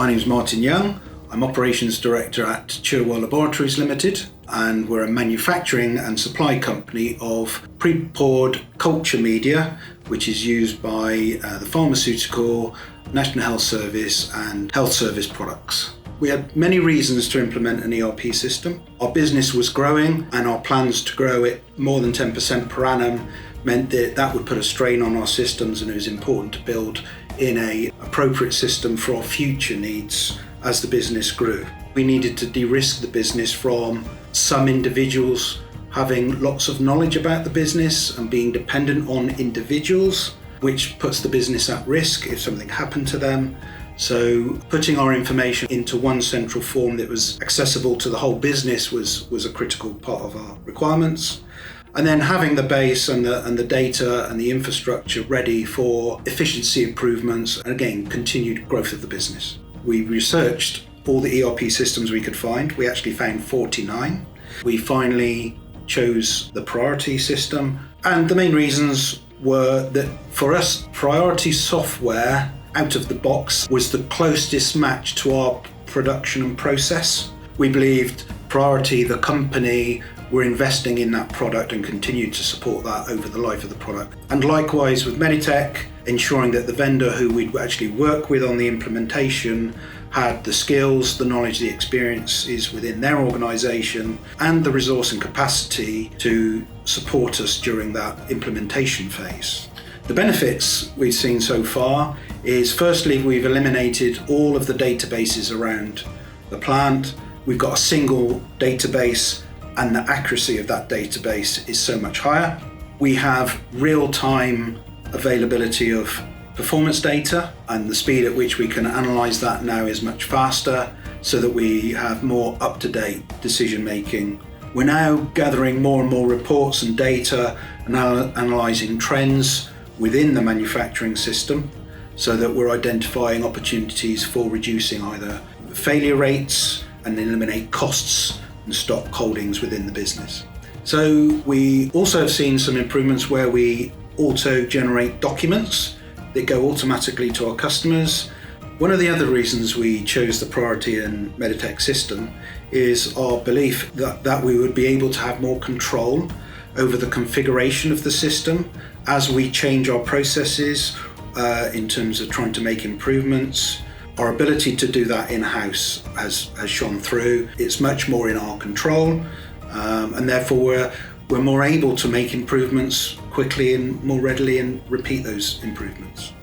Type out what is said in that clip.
My name is Martyn Young. I'm Operations Director at Cherwell Laboratories Limited, and we're a manufacturing and supply company of pre-poured culture media, which is used by the pharmaceutical, National Health Service and health service products. We had many reasons to implement an ERP system. Our business was growing, and our plans to grow it more than 10% per annum meant that that would put a strain on our systems, and it was important to build in an appropriate system for our future needs as the business grew. We needed to de-risk the business from some individuals having lots of knowledge about the business and being dependent on individuals, which puts the business at risk if something happened to them. So putting our information into one central form that was accessible to the whole business was a critical part of our requirements. And then having the base and the data and the infrastructure ready for efficiency improvements and, again, continued growth of the business. We researched all the ERP systems we could find. We actually found 49. We finally chose the Priority system, and the main reasons were that for us, Priority software out of the box was the closest match to our production and process. We believed Priority, the company, were investing in that product and continued to support that over the life of the product. And likewise with Meditech, ensuring that the vendor who we'd actually work with on the implementation had the skills, the knowledge, the experiences within their organisation and the resource and capacity to support us during that implementation phase. The benefits we've seen so far is, firstly, we've eliminated all of the databases around the plant. We've got a single database, and the accuracy of that database is so much higher. We have real-time availability of performance data, and the speed at which we can analyse that now is much faster, so that we have more up-to-date decision making. We're now gathering more and more reports and data and analysing trends within the manufacturing system, so that we're identifying opportunities for reducing either failure rates and eliminate costs and stock holdings within the business. So we also have seen some improvements where we auto-generate documents that go automatically to our customers. One of the other reasons we chose the Priority and Meditech system is our belief that we would be able to have more control over the configuration of the system as we change our processes in terms of trying to make improvements. Our ability to do that in-house has shone through. It's much more in our control, and therefore we're more able to make improvements quickly and more readily and repeat those improvements.